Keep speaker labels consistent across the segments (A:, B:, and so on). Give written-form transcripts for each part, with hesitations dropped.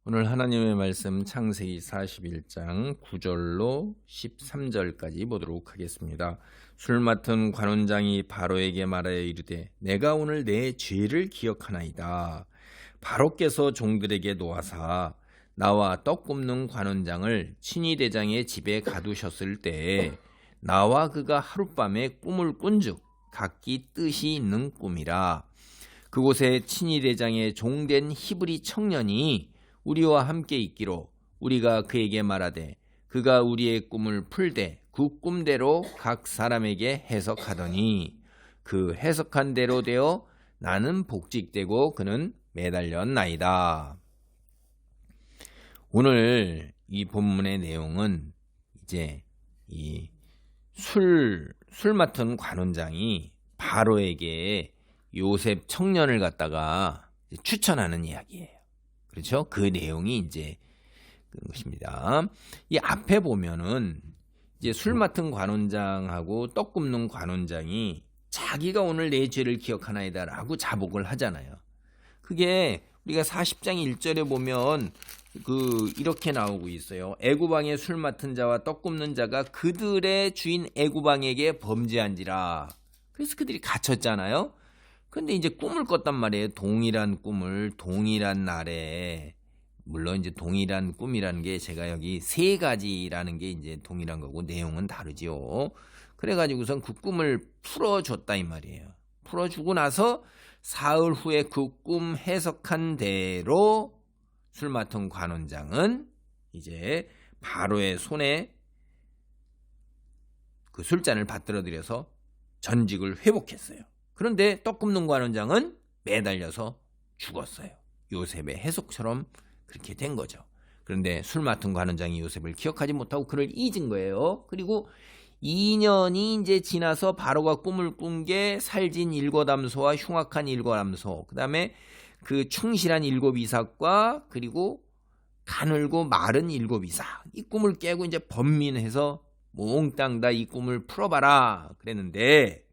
A: 오늘 하나님의 말씀 창세기 41장 9절로 13절까지 보도록 하겠습니다. 술 맡은 관원장이 바로에게 말하여 이르되 내가 오늘 내 죄를 기억하나이다. 바로께서 종들에게 놓아사 나와 떡 굽는 관원장을 친위 대장의 집에 가두셨을 때에 나와 그가 하룻밤에 꿈을 꾼즉 각기 뜻이 있는 꿈이라. 그곳에 친위 대장의 종된 히브리 청년이 우리와 함께 있기로 우리가 그에게 말하되 그가 우리의 꿈을 풀되 그 꿈대로 각 사람에게 해석하더니 그 해석한 대로 되어 나는 복직되고 그는 매달렸나이다. 오늘 이 본문의 내용은 이제 이 술 맡은 관원장이 바로에게 요셉 청년을 갖다가 추천하는 이야기예요. 그렇죠? 그 내용이 이제 그런 것입니다. 이 앞에 보면은 이제 술 맡은 관원장하고 떡 굽는 관원장이 자기가 오늘 내 죄를 기억하나이다라고 자복을 하잖아요. 그게 우리가 40장 1절에 보면 이렇게 나오고 있어요. 애구방의 술 맡은 자와 떡 굽는 자가 그들의 주인 애구방에게 범죄한지라. 그래서 그들이 갇혔잖아요. 근데 이제 꿈을 꿨단 말이에요. 동일한 꿈을 동일한 날에. 물론 이제 동일한 꿈이라는 게 제가 여기 세 가지라는 게 이제 동일한 거고 내용은 다르지요. 그래가지고선 그 꿈을 풀어줬다 이 말이에요. 풀어주고 나서 사흘 후에 그 꿈 해석한 대로 술 맡은 관원장은 이제 바로의 손에 그 술잔을 받들어들여서 전직을 회복했어요. 그런데 떡 굽는 관원장은 매달려서 죽었어요. 요셉의 해석처럼 그렇게 된 거죠. 그런데 술 맡은 관원장이 요셉을 기억하지 못하고 그를 잊은 거예요. 그리고 2년이 이제 지나서 바로가 꿈을 꾼 게 살진 일곱암소와 흉악한 일곱암소, 그 다음에 그 충실한 일곱 이삭과 그리고 가늘고 마른 일곱 이삭, 이 꿈을 깨고 이제 번민해서 몽땅 다 이 꿈을 풀어봐라 그랬는데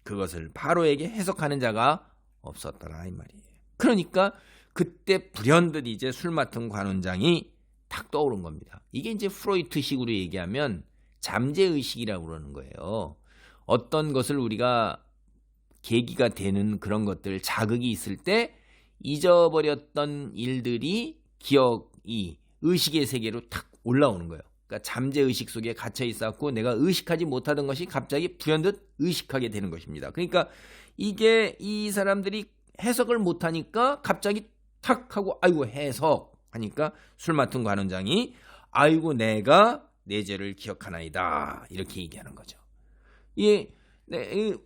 A: 그것을 바로에게 해석하는 자가 없었더라 이 말이에요. 그러니까 그때 불현듯 이제 술 맡은 관원장이 탁 떠오른 겁니다. 이게 이제 프로이트식으로 얘기하면 잠재의식이라고 그러는 거예요. 어떤 것을 우리가 계기가 되는 그런 것들, 자극이 있을 때 잊어버렸던 일들이 기억이 의식의 세계로 탁 올라오는 거예요. 그러니까 잠재의식 속에 갇혀 있었고 내가 의식하지 못하던 것이 갑자기 불현듯 의식하게 되는 것입니다. 그러니까 이게 이 사람들이 해석을 못하니까 갑자기 탁 하고 아이고 해석하니까 술 맡은 관원장이 아이고 내가 내 죄를 기억하나이다 이렇게 얘기하는 거죠.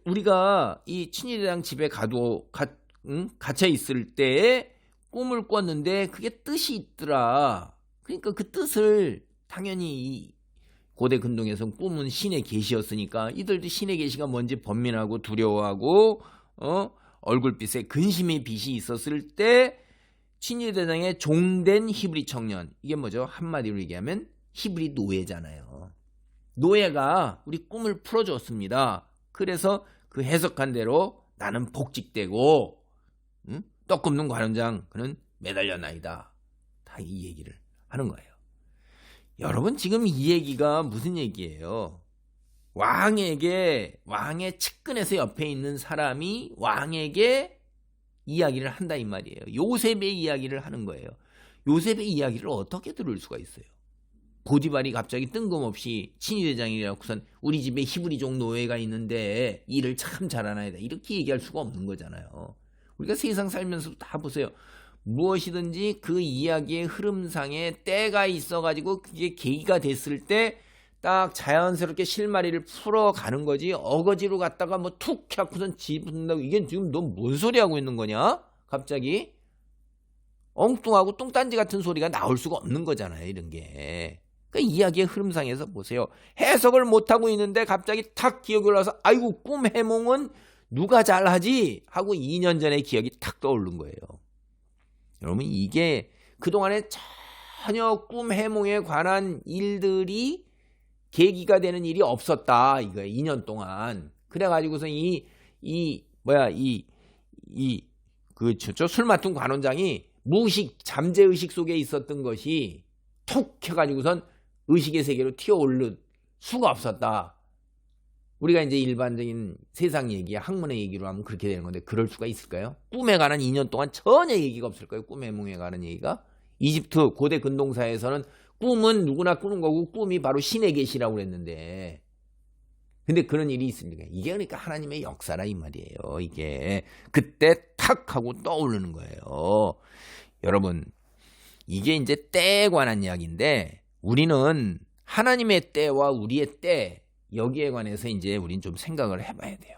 A: 우리가 이 친위대장 집에 갇혀 있을 때에 꿈을 꿨는데 그게 뜻이 있더라. 그러니까 그 뜻을 당연히 고대 근동에서는 꿈은 신의 계시였으니까 이들도 신의 계시가 뭔지 번민하고 두려워하고 얼굴빛에 근심의 빛이 있었을 때 친위대장의 종된 히브리 청년, 이게 뭐죠? 한마디로 얘기하면 히브리 노예잖아요. 노예가 우리 꿈을 풀어줬습니다. 그래서 그 해석한 대로 나는 복직되고 떡 굽는 관원장 그는 매달렸나이다. 다 이 얘기를 하는 거예요. 여러분 지금 이 얘기가 무슨 얘기예요? 왕의 측근에서 옆에 있는 사람이 왕에게 이야기를 한다 이 말이에요. 요셉의 이야기를 하는 거예요. 요셉의 이야기를 어떻게 들을 수가 있어요? 보디발이 갑자기 뜬금없이 친위대장이라고선 우리 집에 히브리족 노예가 있는데 일을 참 잘하나이다 이렇게 얘기할 수가 없는 거잖아요. 우리가 세상 살면서 다 보세요. 무엇이든지 그 이야기의 흐름상에 때가 있어가지고 그게 계기가 됐을 때 딱 자연스럽게 실마리를 풀어가는 거지 어거지로 갔다가 뭐 툭 하고선 집은다고 이게 지금 너 뭔 소리 하고 있는 거냐? 갑자기 엉뚱하고 뚱딴지 같은 소리가 나올 수가 없는 거잖아요. 이런 게. 그러니까 이야기의 흐름상에서 보세요. 해석을 못하고 있는데 갑자기 탁 기억이 올라와서 아이고 꿈 해몽은 누가 잘하지? 하고 2년 전에 기억이 탁 떠오른 거예요. 여러분 이게 그동안에 전혀 꿈 해몽에 관한 일들이 계기가 되는 일이 없었다 이거예요. 2년 동안. 그래가지고서 술 맡은 관원장이 무의식, 잠재의식 속에 있었던 것이 툭 켜가지고선 의식의 세계로 튀어오를 수가 없었다. 우리가 이제 일반적인 세상 얘기, 학문의 얘기로 하면 그렇게 되는 건데 그럴 수가 있을까요? 꿈에 관한 2년 동안 전혀 얘기가 없을 거예요. 꿈의夢에 관한 얘기가. 이집트 고대 근동사에서는 꿈은 누구나 꾸는 거고 꿈이 바로 신의 계시라고 그랬는데 근데 그런 일이 있습니까? 이게 그러니까 하나님의 역사라 이 말이에요. 이게 그때 탁 하고 떠오르는 거예요. 여러분 이게 이제 때에 관한 이야기인데 우리는 하나님의 때와 우리의 때 여기에 관해서 이제 우린 좀 생각을 해봐야 돼요.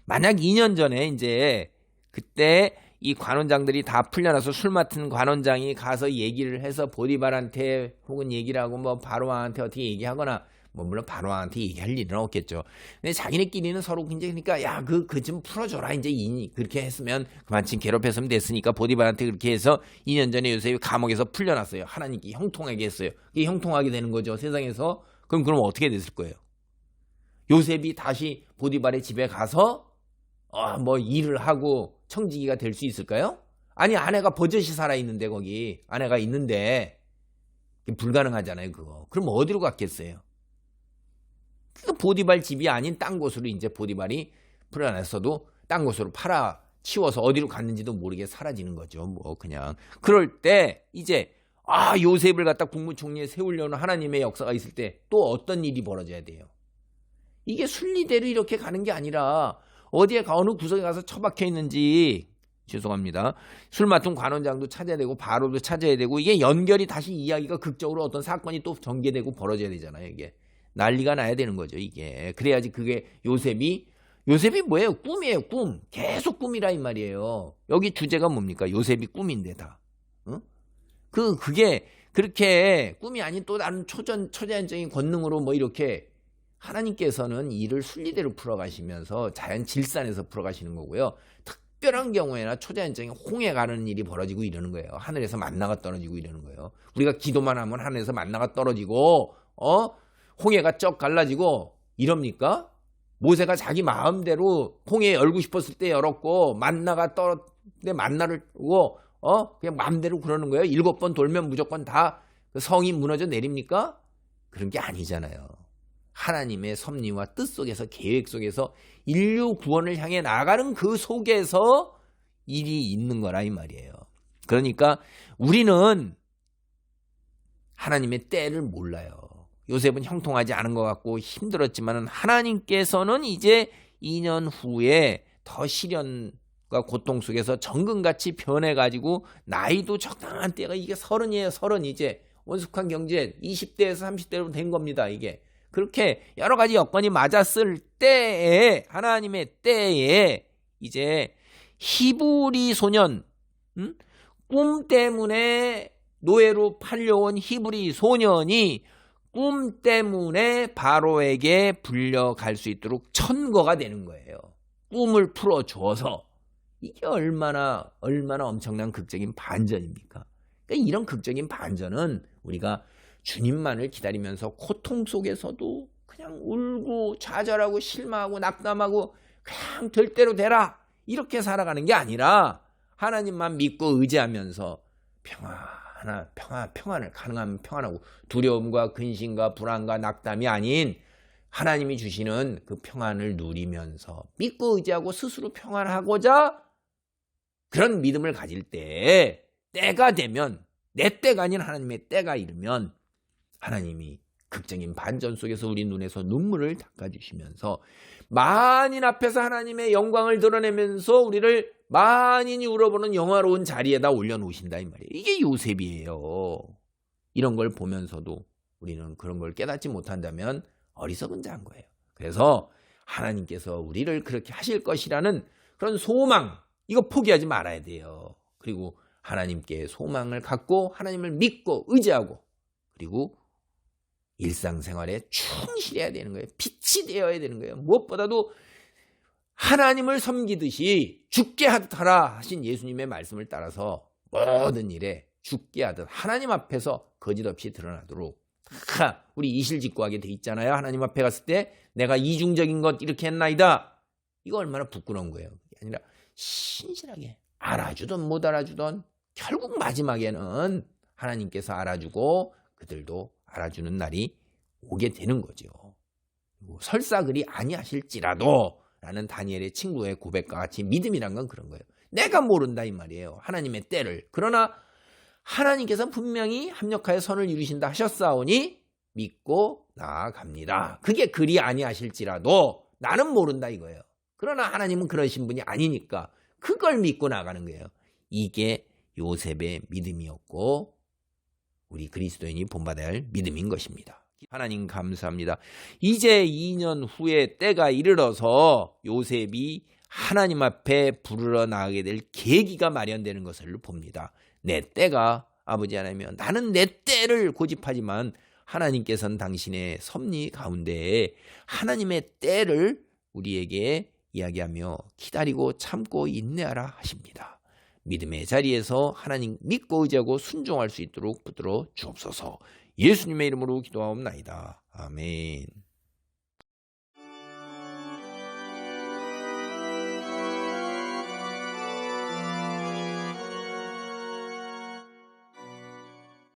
A: 만약 2년 전에 이제 그때 이 관원장들이 다 풀려나서 술 맡은 관원장이 가서 얘기를 해서 보디발한테 혹은 얘기를 하고 뭐 바로왕한테 어떻게 얘기하거나 뭐 물론 바로왕한테 얘기할 일은 없겠죠. 근데 자기네끼리는 서로 굉장히 그러니까 야 그 좀 풀어줘라 이제 그렇게 했으면 그만큼 괴롭혔으면 됐으니까 보디발한테 그렇게 해서 2년 전에 요셉이 감옥에서 풀려났어요. 하나님께 형통하게 했어요. 이게 형통하게 되는 거죠 세상에서. 그럼 어떻게 됐을 거예요? 요셉이 다시 보디발의 집에 가서 뭐 일을 하고 청지기가 될 수 있을까요? 아니 아내가 버젓이 살아있는데 거기 아내가 있는데 불가능하잖아요 그거. 그럼 어디로 갔겠어요? 그러니까 보디발 집이 아닌 딴 곳으로 이제 보디발이 풀어났어도 딴 곳으로 치워서 어디로 갔는지도 모르게 사라지는 거죠. 뭐 그냥 그럴 때 이제 요셉을 갖다 국무총리에 세우려는 하나님의 역사가 있을 때 또 어떤 일이 벌어져야 돼요? 이게 순리대로 이렇게 가는 게 아니라 어디에 어느 구석에 가서 처박혀 있는지 죄송합니다. 술 맡은 관원장도 찾아야 되고 바로도 찾아야 되고 이게 연결이 다시 이야기가 극적으로 어떤 사건이 또 전개되고 벌어져야 되잖아요. 이게 난리가 나야 되는 거죠. 이게 그래야지 그게 요셉이 뭐예요? 꿈이에요. 꿈. 계속 꿈이라 이 말이에요. 여기 주제가 뭡니까? 요셉이 꿈인데 다. 어? 그게 그렇게 꿈이 아닌 또 다른 초자연적인 권능으로 뭐 이렇게 하나님께서는 일을 순리대로 풀어가시면서 자연 질산에서 풀어가시는 거고요. 특별한 경우에나 초자연적인 홍해 가는 일이 벌어지고 이러는 거예요. 하늘에서 만나가 떨어지고 이러는 거예요. 우리가 기도만 하면 하늘에서 만나가 떨어지고 홍해가 쩍 갈라지고 이럽니까? 모세가 자기 마음대로 홍해 열고 싶었을 때 열었고 만나가 떨어졌는데 만나를 오고 그냥 마음대로 그러는 거예요. 7번 돌면 무조건 다 성이 무너져 내립니까? 그런 게 아니잖아요. 하나님의 섭리와 뜻 속에서 계획 속에서 인류 구원을 향해 나가는 그 속에서 일이 있는 거라 이 말이에요. 그러니까 우리는 하나님의 때를 몰라요. 요셉은 형통하지 않은 것 같고 힘들었지만 하나님께서는 이제 2년 후에 더 시련과 고통 속에서 정금같이 변해가지고 나이도 적당한 때가 이게 30이에요. 30 이제 원숙한 경제 20대에서 30대로 된 겁니다. 이게 그렇게 여러 가지 여건이 맞았을 때에 하나님의 때에 이제 히브리 소년 꿈 때문에 노예로 팔려온 히브리 소년이 꿈 때문에 바로에게 불려갈 수 있도록 천거가 되는 거예요. 꿈을 풀어줘서 이게 얼마나 엄청난 극적인 반전입니까? 그러니까 이런 극적인 반전은 우리가 주님만을 기다리면서 고통 속에서도 그냥 울고 좌절하고 실망하고 낙담하고 그냥 될 대로 되라 이렇게 살아가는 게 아니라 하나님만 믿고 의지하면서 평안을 가능하면 평안하고 두려움과 근심과 불안과 낙담이 아닌 하나님이 주시는 그 평안을 누리면서 믿고 의지하고 스스로 평안하고자 그런 믿음을 가질 때 때가 되면 내 때가 아닌 하나님의 때가 이르면 하나님이 극적인 반전 속에서 우리 눈에서 눈물을 닦아주시면서 만인 앞에서 하나님의 영광을 드러내면서 우리를 만인이 울어보는 영화로운 자리에다 올려놓으신다 이 말이에요. 이게 요셉이에요. 이런 걸 보면서도 우리는 그런 걸 깨닫지 못한다면 어리석은 자인 거예요. 그래서 하나님께서 우리를 그렇게 하실 것이라는 그런 소망 이거 포기하지 말아야 돼요. 그리고 하나님께 소망을 갖고 하나님을 믿고 의지하고 그리고 일상생활에 충실해야 되는 거예요. 빛이 되어야 되는 거예요. 무엇보다도 하나님을 섬기듯이 죽게 하라 하신 예수님의 말씀을 따라서 모든 일에 죽게 하듯 하나님 앞에서 거짓 없이 드러나도록 우리 이실직고하게 돼 있잖아요. 하나님 앞에 갔을 때 내가 이중적인 것 이렇게 했나이다. 이거 얼마나 부끄러운 거예요. 그게 아니라 신실하게 알아주던 못 알아주던 결국 마지막에는 하나님께서 알아주고 그들도 알아주는 날이 오게 되는 거죠. 설사 그리 아니하실지라도 라는 다니엘의 친구의 고백과 같이 믿음이란 건 그런 거예요. 내가 모른다 이 말이에요. 하나님의 때를. 그러나 하나님께서 분명히 합력하여 선을 이루신다 하셨사오니 믿고 나아갑니다. 그게 그리 아니하실지라도 나는 모른다 이거예요. 그러나 하나님은 그러신 분이 아니니까 그걸 믿고 나가는 거예요. 이게 요셉의 믿음이었고 우리 그리스도인이 본받아야 할 믿음인 것입니다. 하나님 감사합니다. 이제 2년 후에 때가 이르러서 요셉이 하나님 앞에 부르러 나가게 될 계기가 마련되는 것을 봅니다. 내 때가 아버지 하나님이여 나는 내 때를 고집하지만 하나님께서는 당신의 섭리 가운데 하나님의 때를 우리에게 이야기하며 기다리고 참고 인내하라 하십니다. 믿음의 자리에서 하나님 믿고 의지하고 순종할 수 있도록 붙들어 주옵소서. 예수님의 이름으로 기도하옵나이다. 아멘.